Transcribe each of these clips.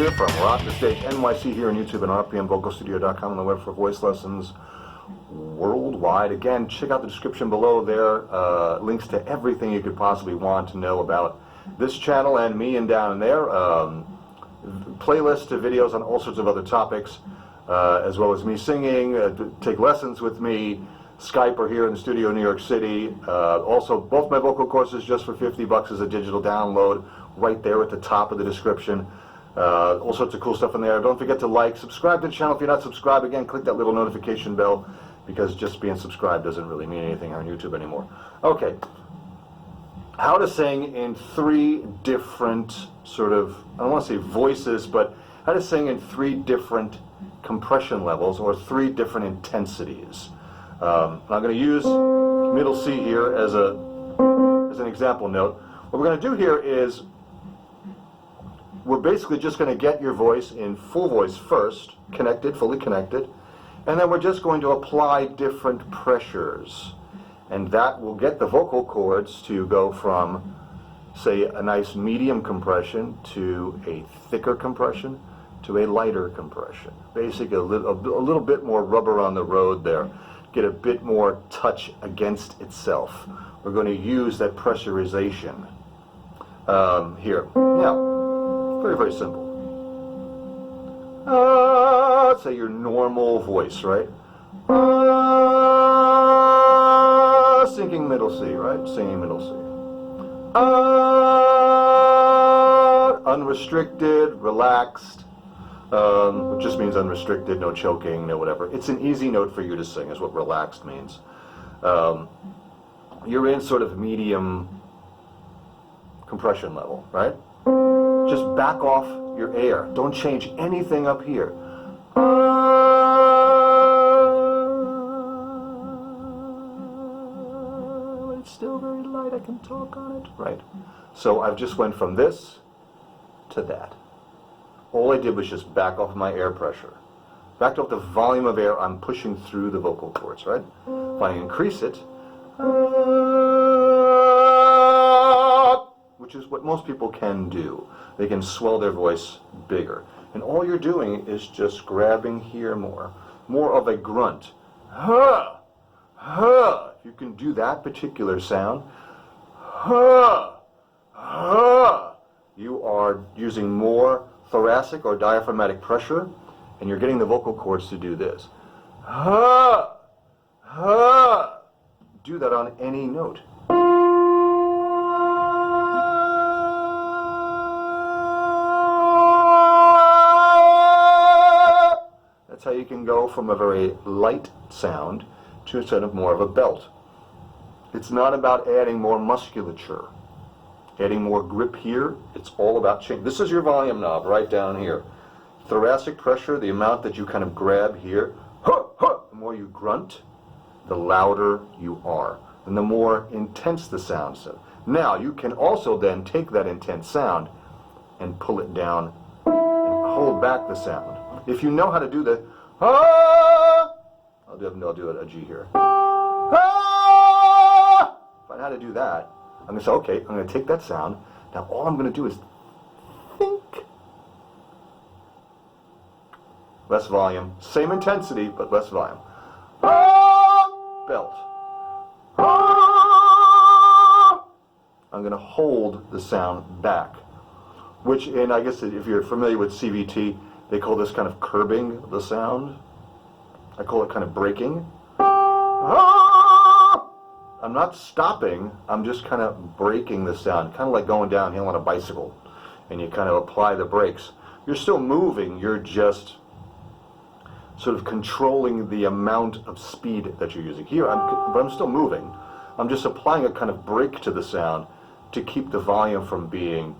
here from Rock the Stage NYC here on YouTube and rpmvocalstudio.com on the web for voice lessons worldwide. Again, check out the description below there. Links to everything you could possibly want to know about this channel and me, and down there. Playlists to videos on all sorts of other topics, as well as me singing, take lessons with me, Skype or here in the studio in New York City. Also, both my vocal courses just for $50 as a digital download right there at the top of the description. All sorts of cool stuff in there. Don't forget to like, subscribe to the channel if you're not subscribed. Again, click that little notification bell, because just being subscribed doesn't really mean anything on YouTube anymore. Okay, how to sing in 3 different sort of, I don't want to say voices, but how to sing in 3 different compression levels or 3 different intensities. I'm going to use middle C here as an example note. What we're going to do here is we're basically just going to get your voice in full voice first, connected, fully connected, and then we're just going to apply different pressures. And that will get the vocal cords to go from, say, a nice medium compression to a thicker compression to a lighter compression. Basically a little bit more rubber on the road there. Get a bit more touch against itself. We're going to use that pressurization here. Yeah. Very, very simple. Say your normal voice, right? Sinking middle C, right? Singing middle C. Unrestricted, relaxed. It just means unrestricted, no choking, no whatever. It's an easy note for you to sing, is what relaxed means. You're in sort of medium compression level, right? Just back off your air. Don't change anything up here. It's still very light. I can talk on it. Right. So I've just went from this to that. All I did was just back off my air pressure. Backed off the volume of air I'm pushing through the vocal cords, right? If I increase it, which is what most people can do. They can swell their voice bigger. And all you're doing is just grabbing here more of a grunt. Ha! Ha! If you can do that particular sound, ha! Ha! You are using more thoracic or diaphragmatic pressure, and you're getting the vocal cords to do this. Ha! Ha! Do that on any note. That's how you can go from a very light sound to a sort of more of a belt. It's not about adding more musculature, adding more grip here. It's all about change. This is your volume knob right down here. Thoracic pressure, the amount that you kind of grab here. Huh, huh. The more you grunt, the louder you are, and the more intense the sound is. Now, you can also then take that intense sound and pull it down and hold back the sound. If you know how to do the I'll do a G here. If I know how to do that, I'm going to say, okay, I'm going to take that sound. Now all I'm going to do is think. Less volume, same intensity, but less volume. Belt. I'm going to hold the sound back, which, and I guess if you're familiar with CVT, they call this kind of curbing the sound. I call it kind of breaking. I'm not stopping, I'm just kind of breaking the sound, kind of like going downhill on a bicycle, and you kind of apply the brakes. You're still moving, you're just sort of controlling the amount of speed that you're using. Here, but I'm still moving. I'm just applying a kind of brake to the sound to keep the volume from being,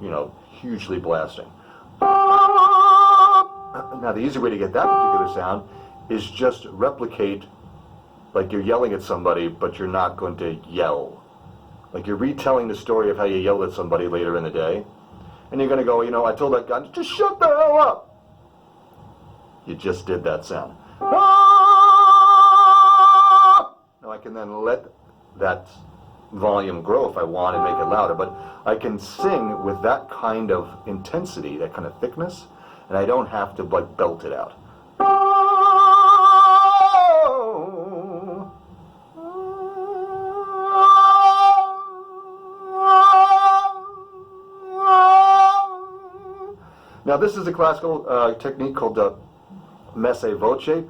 hugely blasting. Now, the easy way to get that particular sound is just replicate like you're yelling at somebody, but you're not going to yell. Like you're retelling the story of how you yelled at somebody later in the day, and you're going to go, I told that guy, just shut the hell up. You just did that sound. Now I can then let that volume grow if I want and make it louder, but I can sing with that kind of intensity, that kind of thickness, and I don't have to like belt it out. Now this is a classical technique called messe voce.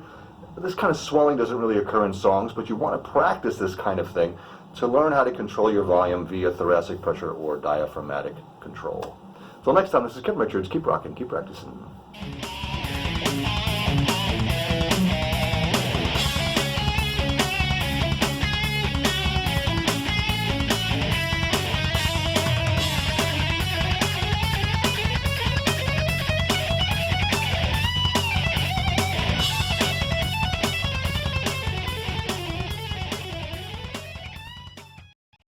This kind of swelling doesn't really occur in songs, but you want to practice this kind of thing to learn how to control your volume via thoracic pressure or diaphragmatic control. Till next time, this is Kevin Richards. Keep rocking, keep practicing.